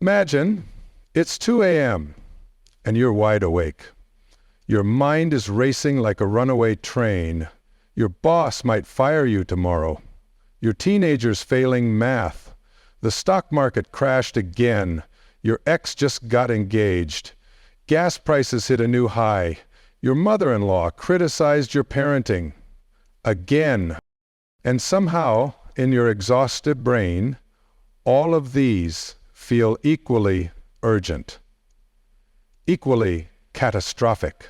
Imagine it's 2 a.m. and you're wide awake. Your mind is racing like a runaway train. Your boss might fire you tomorrow. Your teenager's failing math. The stock market crashed again. Your ex just got engaged. Gas prices hit a new high. Your mother-in-law criticized your parenting. Again. And somehow, in your exhausted brain, all of these feel equally urgent, equally catastrophic,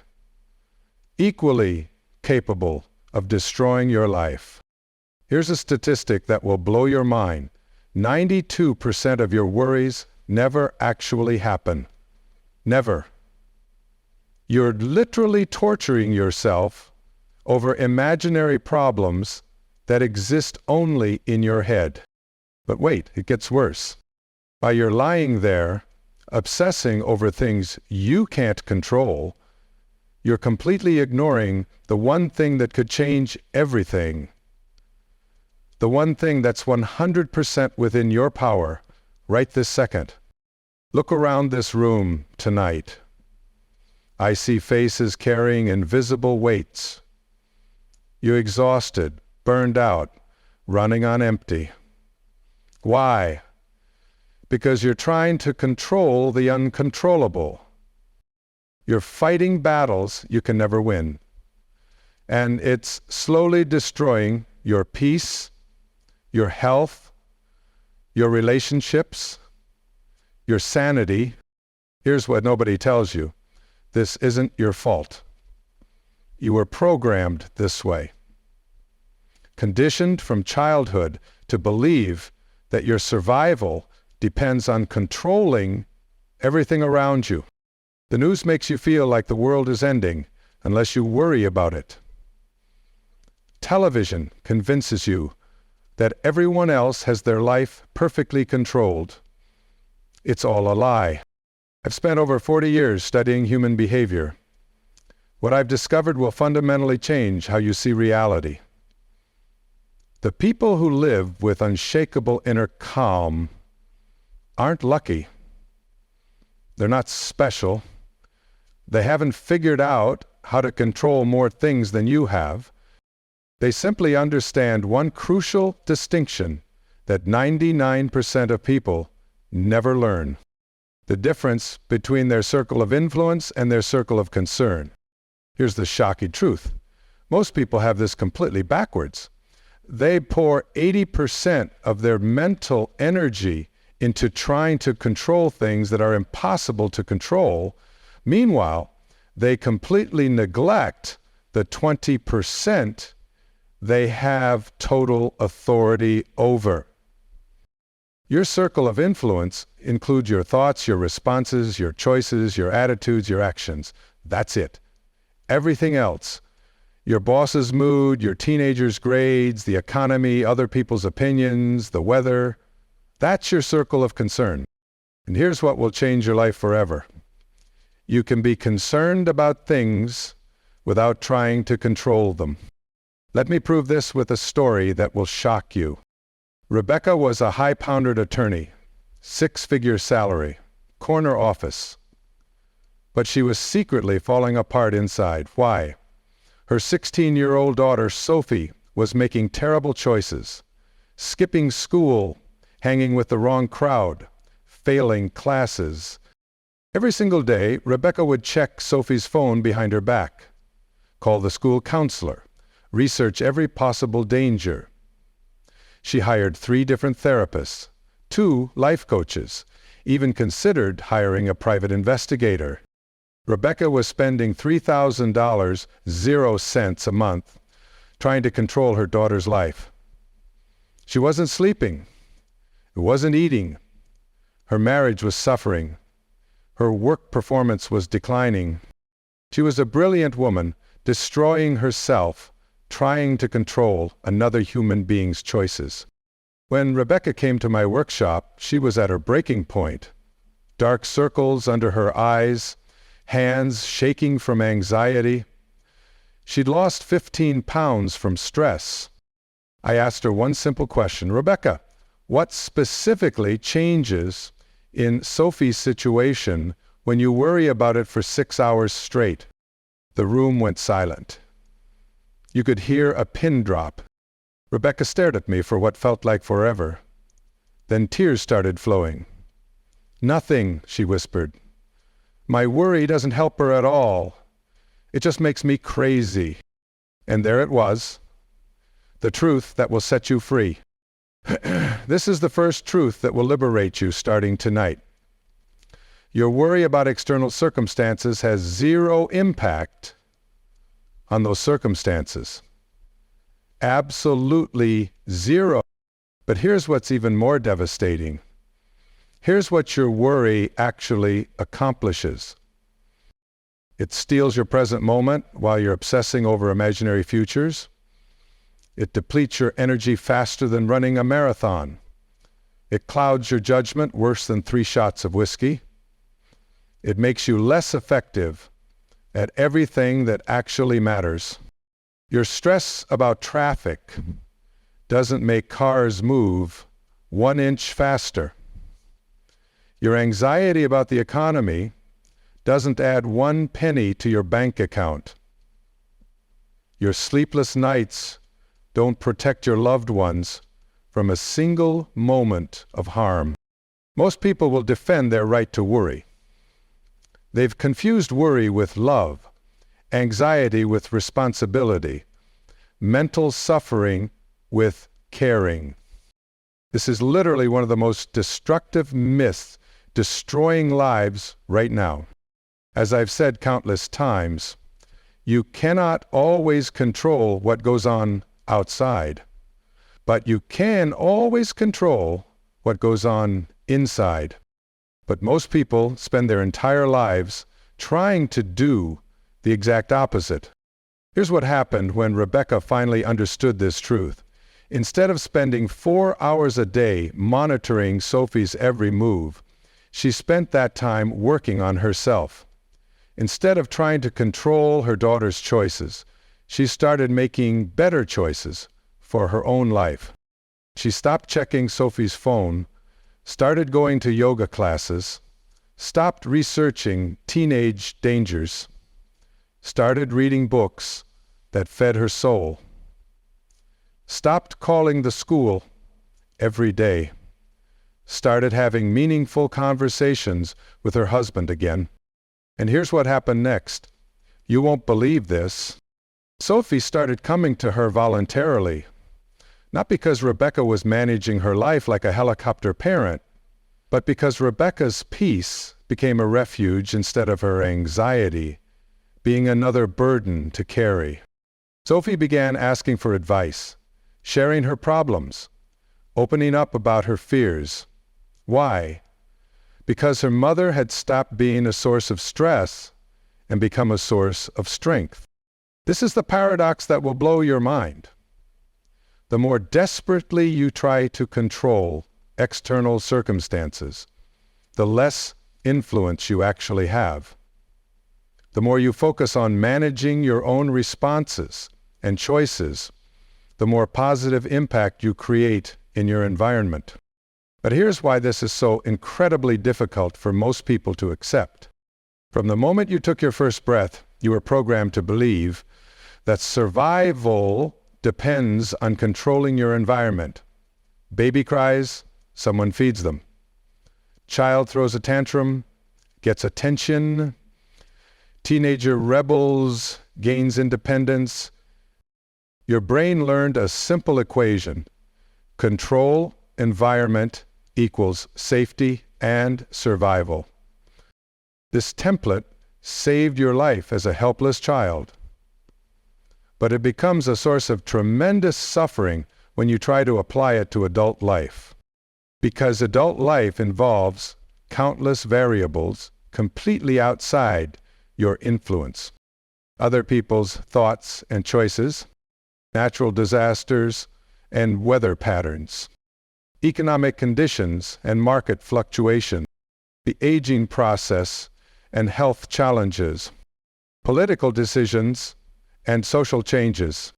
equally capable of destroying your life. Here's a statistic that will blow your mind. 92% of your worries never actually happen. Never. You're literally torturing yourself over imaginary problems that exist only in your head. But wait, it gets worse. While you're lying there, obsessing over things you can't control, you're completely ignoring the one thing that could change everything. The one thing that's 100% within your power right this second. Look around this room tonight. I see faces carrying invisible weights. You're exhausted, burned out, running on empty. Why? Because you're trying to control the uncontrollable. You're fighting battles you can never win. And it's slowly destroying your peace, your health, your relationships, your sanity. Here's what nobody tells you. This isn't your fault. You were programmed this way. Conditioned from childhood to believe that your survival depends on controlling everything around you. The news makes you feel like the world is ending unless you worry about it. Television convinces you that everyone else has their life perfectly controlled. It's all a lie. I've spent over 40 years studying human behavior. What I've discovered will fundamentally change how you see reality. The people who live with unshakable inner calm aren't lucky. They're not special. They haven't figured out how to control more things than you have. They simply understand one crucial distinction that 99% of people never learn. The difference between their circle of influence and their circle of concern. Here's the shocking truth. Most people have this completely backwards. They pour 80% of their mental energy into trying to control things that are impossible to control. Meanwhile, they completely neglect the 20% they have total authority over. Your circle of influence includes your thoughts, your responses, your choices, your attitudes, your actions. That's it. Everything else, your boss's mood, your teenager's grades, the economy, other people's opinions, the weather, that's your circle of concern. And here's what will change your life forever. You can be concerned about things without trying to control them. Let me prove this with a story that will shock you. Rebecca was a high-pounded attorney, 6-figure salary, corner office. But she was secretly falling apart inside. Why? Her 16-year-old daughter, Sophie, was making terrible choices, skipping school, hanging with the wrong crowd, failing classes. Every single day, Rebecca would check Sophie's phone behind her back, call the school counselor, research every possible danger. She hired 3 different therapists, 2 life coaches, even considered hiring a private investigator. Rebecca was spending $3,000, 0 cents a month, trying to control her daughter's life. She wasn't sleeping. It wasn't eating. Her marriage was suffering. Her work performance was declining. She was a brilliant woman, destroying herself, trying to control another human being's choices. When Rebecca came to my workshop, she was at her breaking point. Dark circles under her eyes, hands shaking from anxiety. She'd lost 15 pounds from stress. I asked her one simple question. Rebecca, what specifically changes In Sophie's situation, when you worry about it for 6 hours straight, the room went silent. You could hear a pin drop. Rebecca stared at me for what felt like forever. Then tears started flowing. "Nothing," she whispered. "My worry doesn't help her at all. It just makes me crazy." And there it was, the truth that will set you free. This is the first truth that will liberate you starting tonight. Your worry about external circumstances has zero impact on those circumstances. Absolutely zero. But here's what's even more devastating. Here's what your worry actually accomplishes. It steals your present moment while you're obsessing over imaginary futures. It depletes your energy faster than running a marathon. It clouds your judgment worse than 3 shots of whiskey. It makes you less effective at everything that actually matters. Your stress about traffic doesn't make cars move 1 inch faster. Your anxiety about the economy doesn't add 1 penny to your bank account. Your sleepless nights don't protect your loved ones from a single moment of harm. Most people will defend their right to worry. They've confused worry with love, anxiety with responsibility, mental suffering with caring. This is literally one of the most destructive myths destroying lives right now. As I've said countless times, you cannot always control what goes on outside, but you can always control what goes on inside. But most people spend their entire lives trying to do the exact opposite. Here's what happened when Rebecca finally understood this truth. Instead of spending 4 hours a day monitoring Sophie's every move, she spent that time working on herself. Instead of trying to control her daughter's choices, she started making better choices for her own life. She stopped checking Sophie's phone, started going to yoga classes, stopped researching teenage dangers, started reading books that fed her soul, stopped calling the school every day, started having meaningful conversations with her husband again. And here's what happened next. You won't believe this. Sophie started coming to her voluntarily, not because Rebecca was managing her life like a helicopter parent, but because Rebecca's peace became a refuge instead of her anxiety being another burden to carry. Sophie began asking for advice, sharing her problems, opening up about her fears. Why? Because her mother had stopped being a source of stress and become a source of strength. This is the paradox that will blow your mind. The more desperately you try to control external circumstances, the less influence you actually have. The more you focus on managing your own responses and choices, the more positive impact you create in your environment. But here's why this is so incredibly difficult for most people to accept. From the moment you took your first breath, you were programmed to believe that survival depends on controlling your environment. Baby cries, someone feeds them. Child throws a tantrum, gets attention. Teenager rebels, gains independence. Your brain learned a simple equation. Control environment equals safety and survival. This template saved your life as a helpless child. But it becomes a source of tremendous suffering when you try to apply it to adult life. Because adult life involves countless variables completely outside your influence. Other people's thoughts and choices, natural disasters and weather patterns, economic conditions and market fluctuation, the aging process and health challenges, political decisions and social changes,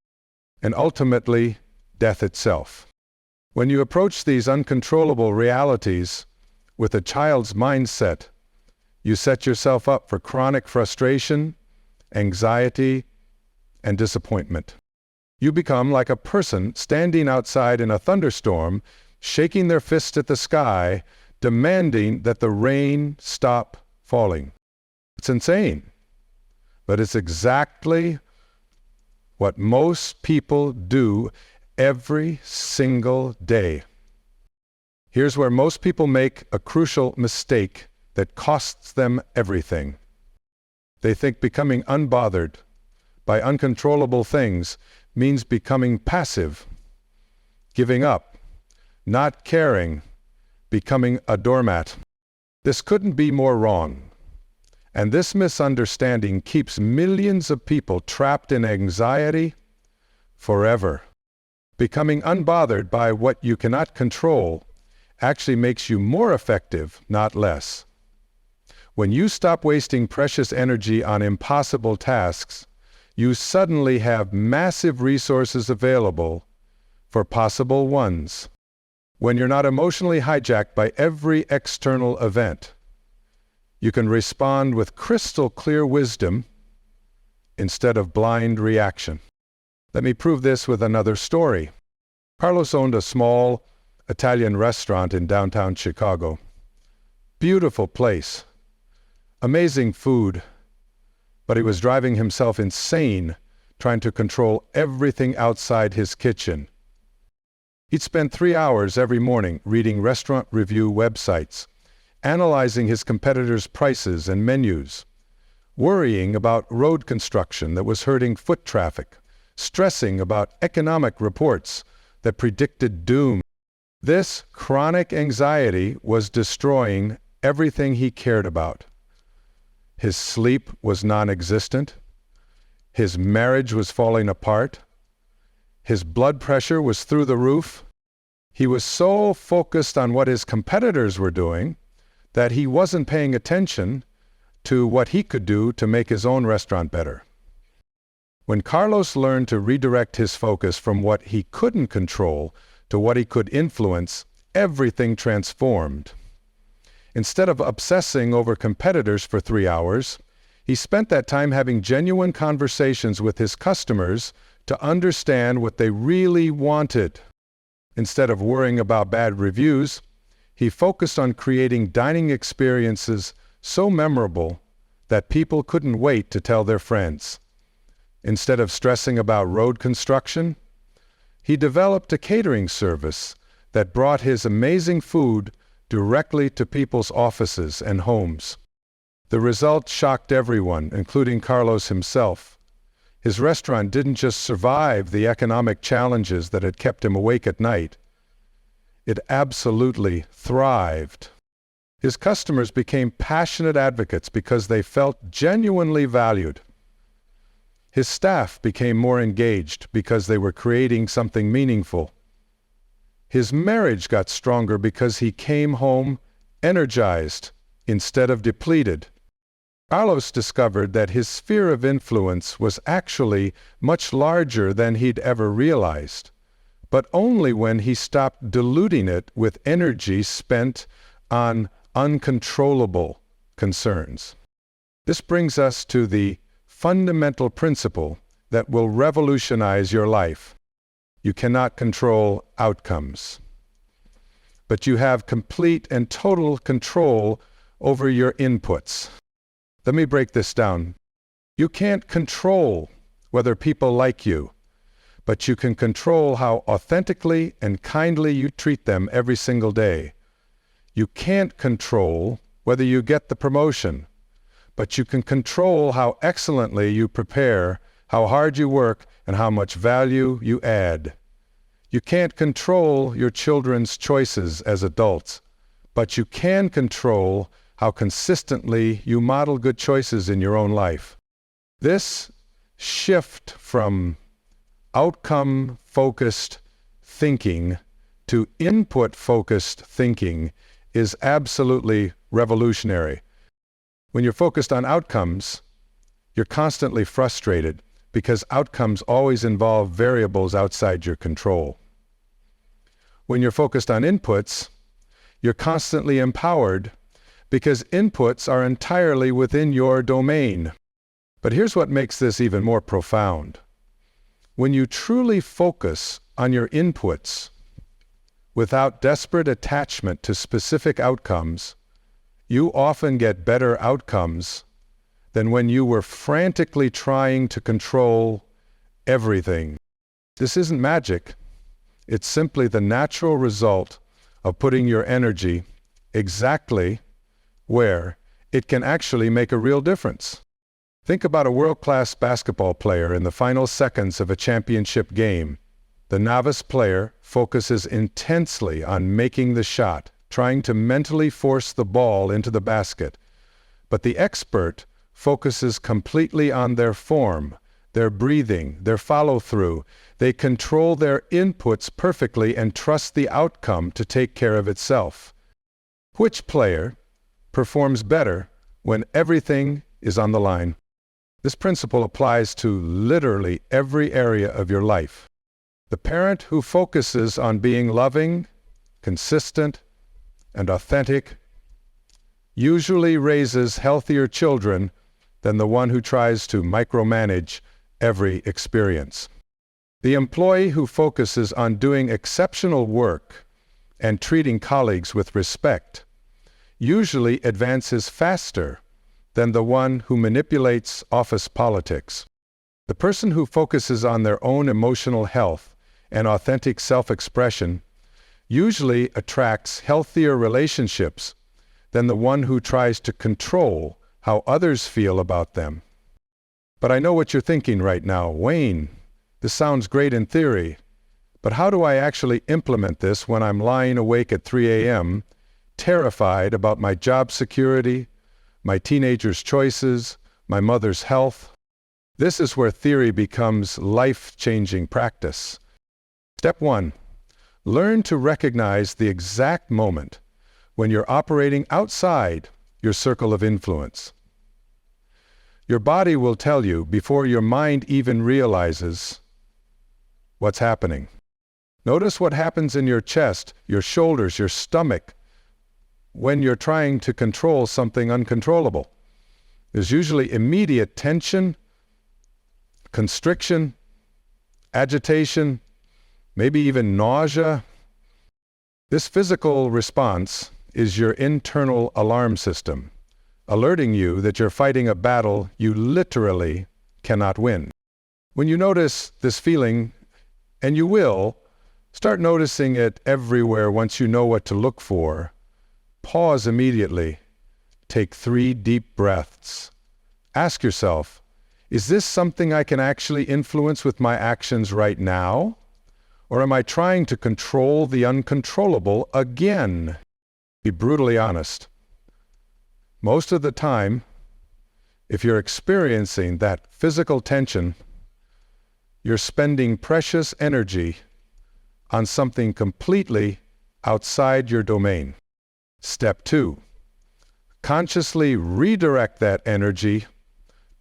and ultimately, death itself. When you approach these uncontrollable realities with a child's mindset, you set yourself up for chronic frustration, anxiety, and disappointment. You become like a person standing outside in a thunderstorm, shaking their fist at the sky, demanding that the rain stop falling. It's insane, but it's exactly what most people do every single day. Here's where most people make a crucial mistake that costs them everything. They think becoming unbothered by uncontrollable things means becoming passive, giving up, not caring, becoming a doormat. This couldn't be more wrong. And this misunderstanding keeps millions of people trapped in anxiety forever. Becoming unbothered by what you cannot control actually makes you more effective, not less. When you stop wasting precious energy on impossible tasks, you suddenly have massive resources available for possible ones. When you're not emotionally hijacked by every external event, you can respond with crystal clear wisdom instead of blind reaction. Let me prove this with another story. Carlos owned a small Italian restaurant in downtown Chicago. Beautiful place, amazing food, but he was driving himself insane trying to control everything outside his kitchen. He'd spend 3 hours every morning reading restaurant review websites, analyzing his competitors' prices and menus, worrying about road construction that was hurting foot traffic, stressing about economic reports that predicted doom. This chronic anxiety was destroying everything he cared about. His sleep was non-existent. His marriage was falling apart. His blood pressure was through the roof. He was so focused on what his competitors were doing that he wasn't paying attention to what he could do to make his own restaurant better. When Carlos learned to redirect his focus from what he couldn't control to what he could influence, everything transformed. Instead of obsessing over competitors for 3 hours, he spent that time having genuine conversations with his customers to understand what they really wanted. Instead of worrying about bad reviews, he focused on creating dining experiences so memorable that people couldn't wait to tell their friends. Instead of stressing about road construction, he developed a catering service that brought his amazing food directly to people's offices and homes. The result shocked everyone, including Carlos himself. His restaurant didn't just survive the economic challenges that had kept him awake at night. It absolutely thrived. His customers became passionate advocates because they felt genuinely valued. His staff became more engaged because they were creating something meaningful. His marriage got stronger because he came home energized instead of depleted. Carlos discovered that his sphere of influence was actually much larger than he'd ever realized, but only when he stopped diluting it with energy spent on uncontrollable concerns. This brings us to the fundamental principle that will revolutionize your life. You cannot control outcomes, but you have complete and total control over your inputs. Let me break this down. You can't control whether people like you, but you can control how authentically and kindly you treat them every single day. You can't control whether you get the promotion, but you can control how excellently you prepare, how hard you work, and how much value you add. You can't control your children's choices as adults, but you can control how consistently you model good choices in your own life. This shift from outcome-focused thinking to input-focused thinking is absolutely revolutionary. When you're focused on outcomes, you're constantly frustrated because outcomes always involve variables outside your control. When you're focused on inputs, You're constantly empowered because inputs are entirely within your domain. But here's what makes this even more profound. When you truly focus on your inputs without desperate attachment to specific outcomes, you often get better outcomes than when you were frantically trying to control everything. This isn't magic. It's simply the natural result of putting your energy exactly where it can actually make a real difference. Think about a world-class basketball player in the final seconds of a championship game. The novice player focuses intensely on making the shot, trying to mentally force the ball into the basket. But the expert focuses completely on their form, their breathing, their follow-through. They control their inputs perfectly and trust the outcome to take care of itself. Which player performs better when everything is on the line? This principle applies to literally every area of your life. The parent who focuses on being loving, consistent, and authentic usually raises healthier children than the one who tries to micromanage every experience. The employee who focuses on doing exceptional work and treating colleagues with respect usually advances faster than the one who manipulates office politics. The person who focuses on their own emotional health and authentic self-expression usually attracts healthier relationships than the one who tries to control how others feel about them. But I know what you're thinking right now. Wayne, this sounds great in theory, but how do I actually implement this when I'm lying awake at 3 a.m., terrified about my job security, my teenager's choices, my mother's health? This is where theory becomes life-changing practice. Step 1. Learn to recognize the exact moment when you're operating outside your circle of influence. Your body will tell you before your mind even realizes what's happening. Notice what happens in your chest, your shoulders, your stomach when you're trying to control something uncontrollable. There's usually immediate tension, constriction, agitation, maybe even nausea. This physical response is your internal alarm system, alerting you that you're fighting a battle you literally cannot win. When you notice this feeling, and you will, start noticing it everywhere once you know what to look for. Pause immediately. Take 3 deep breaths. Ask yourself, is this something I can actually influence with my actions right now? Or am I trying to control the uncontrollable again? Be brutally honest. Most of the time, if you're experiencing that physical tension, you're spending precious energy on something completely outside your domain. Step 2. Consciously redirect that energy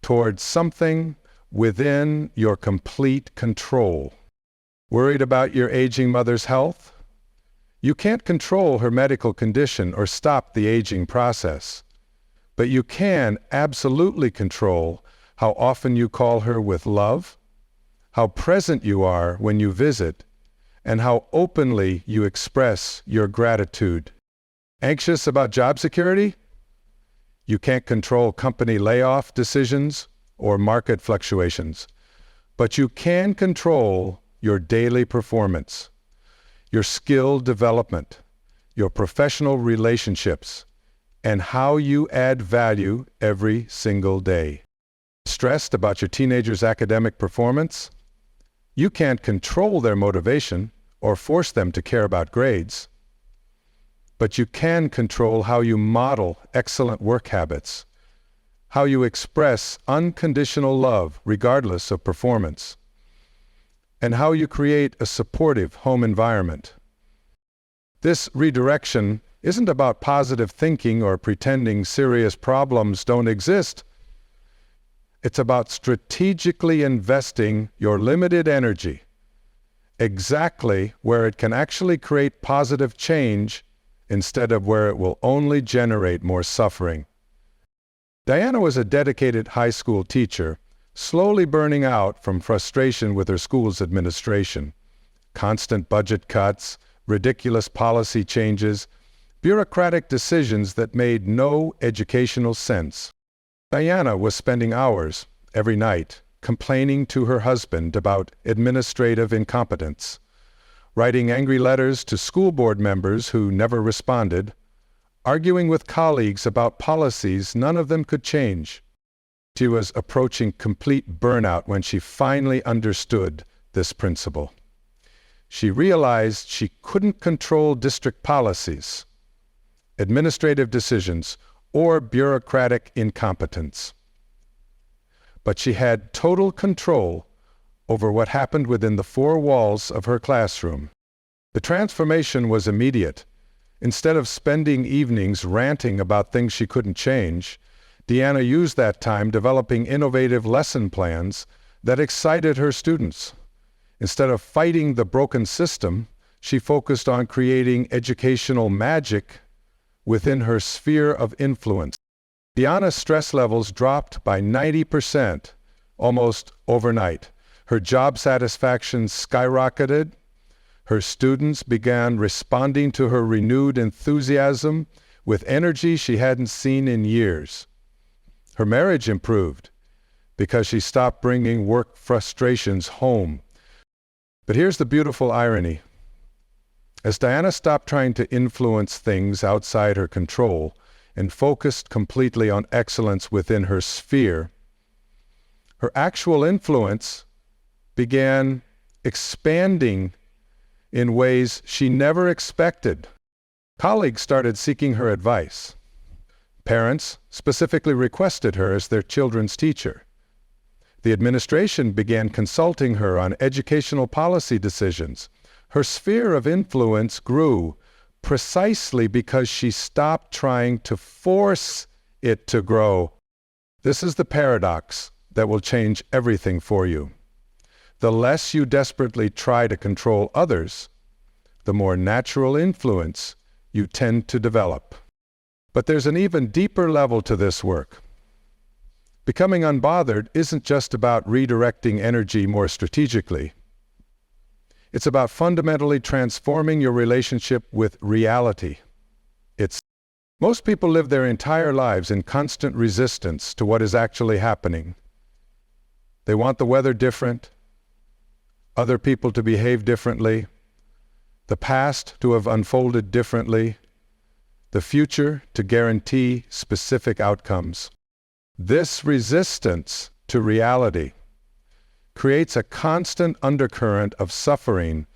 towards something within your complete control. Worried about your aging mother's health? You can't control her medical condition or stop the aging process, but you can absolutely control how often you call her with love, how present you are when you visit, and how openly you express your gratitude. Anxious about job security? You can't control company layoff decisions or market fluctuations, but you can control your daily performance, your skill development, your professional relationships, and how you add value every single day. Stressed about your teenager's academic performance? You can't control their motivation or force them to care about grades, but you can control how you model excellent work habits, how you express unconditional love regardless of performance, and how you create a supportive home environment. This redirection isn't about positive thinking or pretending serious problems don't exist. It's about strategically investing your limited energy exactly where it can actually create positive change instead of where it will only generate more suffering. Diana was a dedicated high school teacher, slowly burning out from frustration with her school's administration. Constant budget cuts, ridiculous policy changes, bureaucratic decisions that made no educational sense. Diana was spending hours every night complaining to her husband about administrative incompetence, writing angry letters to school board members who never responded, arguing with colleagues about policies none of them could change. She was approaching complete burnout when she finally understood this principle. She realized she couldn't control district policies, administrative decisions, or bureaucratic incompetence. But she had total control over what happened within the four walls of her classroom. The transformation was immediate. Instead of spending evenings ranting about things she couldn't change, Diana used that time developing innovative lesson plans that excited her students. Instead of fighting the broken system, she focused on creating educational magic within her sphere of influence. Diana's stress levels dropped by 90%, almost overnight. Her job satisfaction skyrocketed. Her students began responding to her renewed enthusiasm with energy she hadn't seen in years. Her marriage improved because she stopped bringing work frustrations home. But here's the beautiful irony. As Diana stopped trying to influence things outside her control and focused completely on excellence within her sphere, her actual influence began expanding in ways she never expected. Colleagues started seeking her advice. Parents specifically requested her as their children's teacher. The administration began consulting her on educational policy decisions. Her sphere of influence grew precisely because she stopped trying to force it to grow. This is the paradox that will change everything for you. The less you desperately try to control others, the more natural influence you tend to develop. But there's an even deeper level to this work. Becoming unbothered isn't just about redirecting energy more strategically. It's about fundamentally transforming your relationship with reality. Most people live their entire lives in constant resistance to what is actually happening. They want the weather different, other people to behave differently, the past to have unfolded differently, the future to guarantee specific outcomes. This resistance to reality creates a constant undercurrent of suffering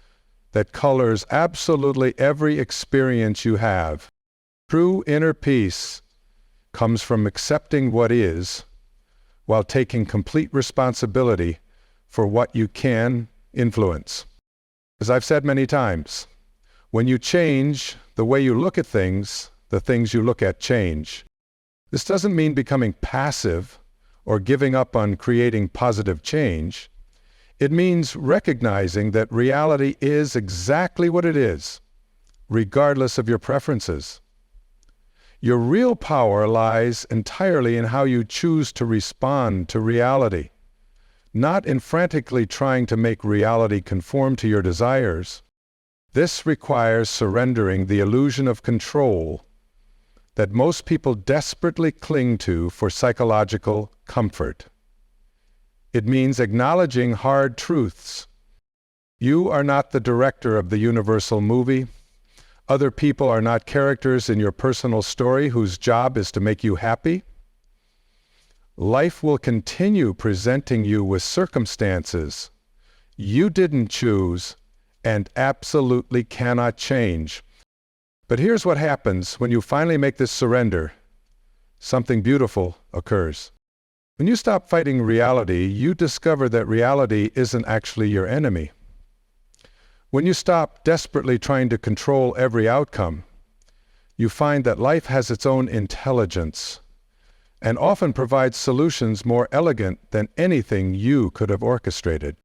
that colors absolutely every experience you have. True inner peace comes from accepting what is while taking complete responsibility for what you can influence. As I've said many times, when you change the way you look at things, the things you look at change. This doesn't mean becoming passive or giving up on creating positive change. It means recognizing that reality is exactly what it is, regardless of your preferences. Your real power lies entirely in how you choose to respond to reality, not in frantically trying to make reality conform to your desires. This requires surrendering the illusion of control that most people desperately cling to for psychological comfort. It means acknowledging hard truths. You are not the director of the universal movie. Other people are not characters in your personal story whose job is to make you happy. Life will continue presenting you with circumstances you didn't choose and absolutely cannot change. But here's what happens when you finally make this surrender. Something beautiful occurs. When you stop fighting reality, you discover that reality isn't actually your enemy. When you stop desperately trying to control every outcome, you find that life has its own intelligence and often provides solutions more elegant than anything you could have orchestrated.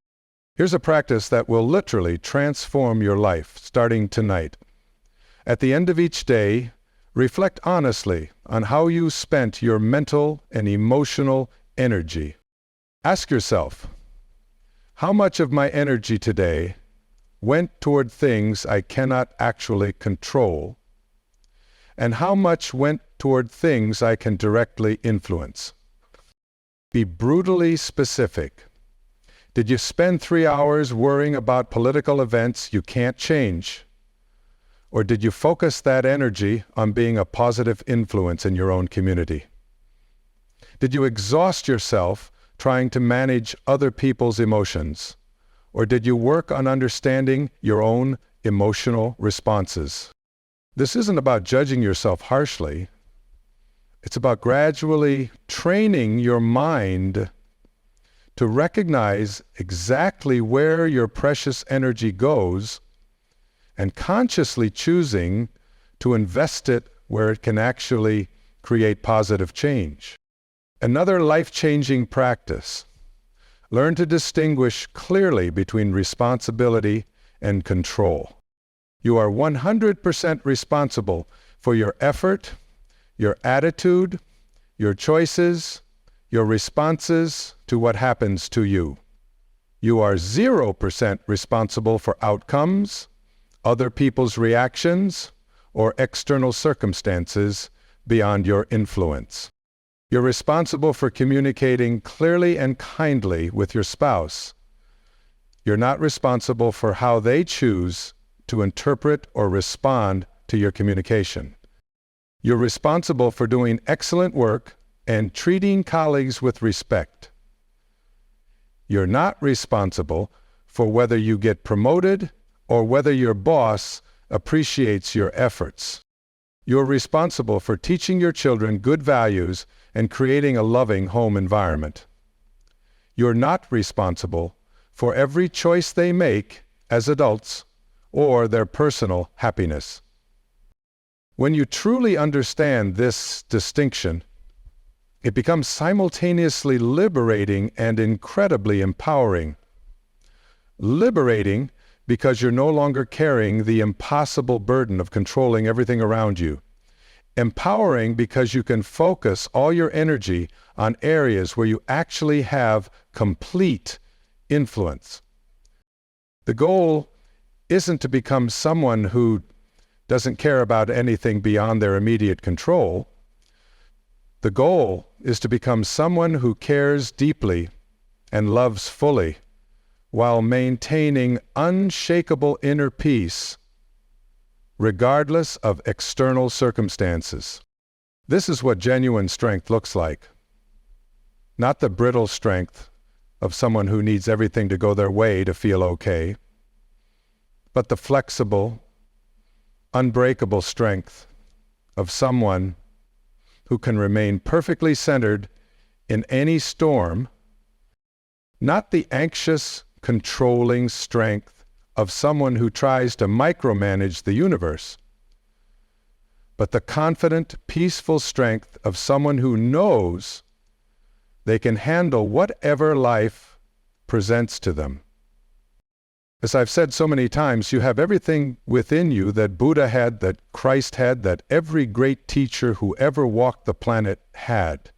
Here's a practice that will literally transform your life starting tonight. At the end of each day, reflect honestly on how you spent your mental and emotional energy. Ask yourself, how much of my energy today went toward things I cannot actually control, and how much went toward things I can directly influence? Be brutally specific. Did you spend 3 hours worrying about political events you can't change? Or did you focus that energy on being a positive influence in your own community? Did you exhaust yourself trying to manage other people's emotions? Or did you work on understanding your own emotional responses? This isn't about judging yourself harshly. It's about gradually training your mind to recognize exactly where your precious energy goes and consciously choosing to invest it where it can actually create positive change. Another life-changing practice. Learn to distinguish clearly between responsibility and control. You are 100% responsible for your effort, your attitude, your choices, your responses to what happens to you. You are 0% responsible for outcomes, other people's reactions, or external circumstances beyond your influence. You're responsible for communicating clearly and kindly with your spouse. You're not responsible for how they choose to interpret or respond to your communication. You're responsible for doing excellent work and treating colleagues with respect. You're not responsible for whether you get promoted or whether your boss appreciates your efforts. You're responsible for teaching your children good values and creating a loving home environment. You're not responsible for every choice they make as adults or their personal happiness. When you truly understand this distinction, it becomes simultaneously liberating and incredibly empowering. Liberating because you're no longer carrying the impossible burden of controlling everything around you. Empowering because you can focus all your energy on areas where you actually have complete influence. The goal isn't to become someone who doesn't care about anything beyond their immediate control. The goal is to become someone who cares deeply and loves fully while maintaining unshakable inner peace regardless of external circumstances. This is what genuine strength looks like. Not the brittle strength of someone who needs everything to go their way to feel okay, but the flexible, unbreakable strength of someone who can remain perfectly centered in any storm, not the anxious, controlling strength of someone who tries to micromanage the universe, but the confident, peaceful strength of someone who knows they can handle whatever life presents to them. As I've said so many times, you have everything within you that Buddha had, that Christ had, that every great teacher who ever walked the planet had.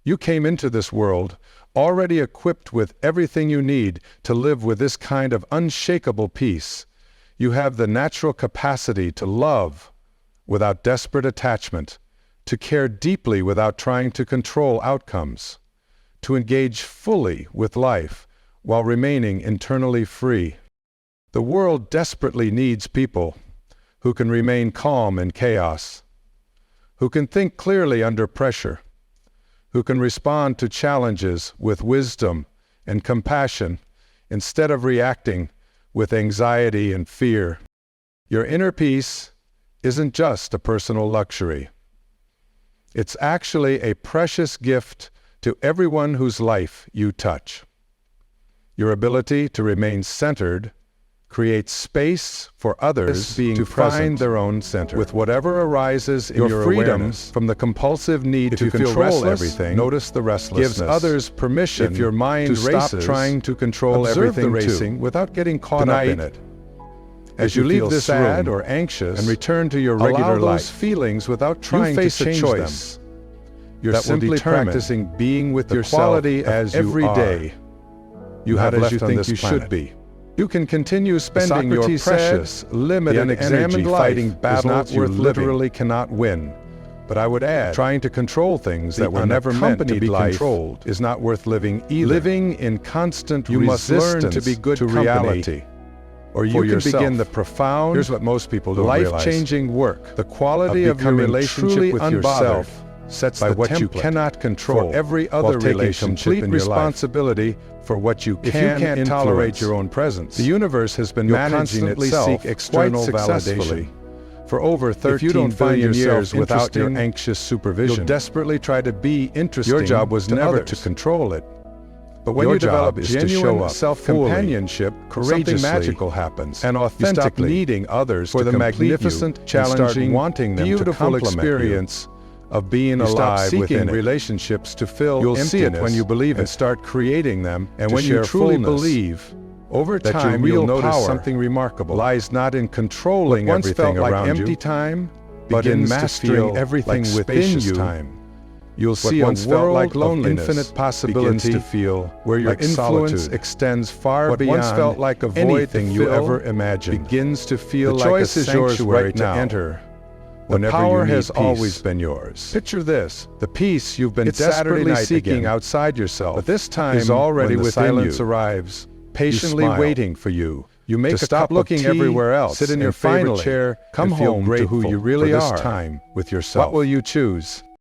You came into this world already equipped with everything you need to live with this kind of unshakable peace. You have the natural capacity to love without desperate attachment, to care deeply without trying to control outcomes, to engage fully with life while remaining internally free. The world desperately needs people who can remain calm in chaos, who can think clearly under pressure, who can respond to challenges with wisdom and compassion instead of reacting with anxiety and fear. Your inner peace isn't just a personal luxury. It's actually a precious gift to everyone whose life you touch. Your ability to remain centered creates space for others to find their own center. With whatever arises in your freedoms from the compulsive need to control everything, notice the restlessness. Gives others permission if your mind to stop trying to control everything racing without getting caught up in it. As you leave this sad or anxious and return to your regular life, allow those feelings without trying to change them. You're simply practicing being with yourself as every day. You have as you think you should be. You can continue spending your precious, limited energy fighting battles you literally cannot win. But I would add, trying to control things that were never meant to be controlled is not worth living either. Living in constant resistance must learn to be good to reality, or you can begin the profound, here's what most people don't realize, life-changing work. The quality of your relationship with yourself sets by what you cannot control for every other relationship in your responsibility for what you can't tolerate your own presence. The universe has been managing itself seek external validation for over 13 billion years without your anxious supervision. You'll desperately try to be interesting. Your job was never to control it. But when you develop genuine self-companionship, something magical happens, and authentically needing others for the magnificent, challenging, wanting them beautiful experience of being alive within relationships to fill you'll see it when you believe it and start creating them, and when you truly believe over time you'll notice something remarkable lies not in controlling everything around you, time, but in mastering everything within you. You'll see a world like of infinite possibility to feel where your influence extends far beyond what once felt like a void you ever imagined. Begins to feel like a sanctuary to enter. The power has always been yours. Picture this: the peace you've been desperately seeking outside yourself, but this time is already within you. Silence arrives, patiently waiting for you. You make to stop looking everywhere else, sit in your favorite chair, come home to who you really are. This time with yourself. What will you choose?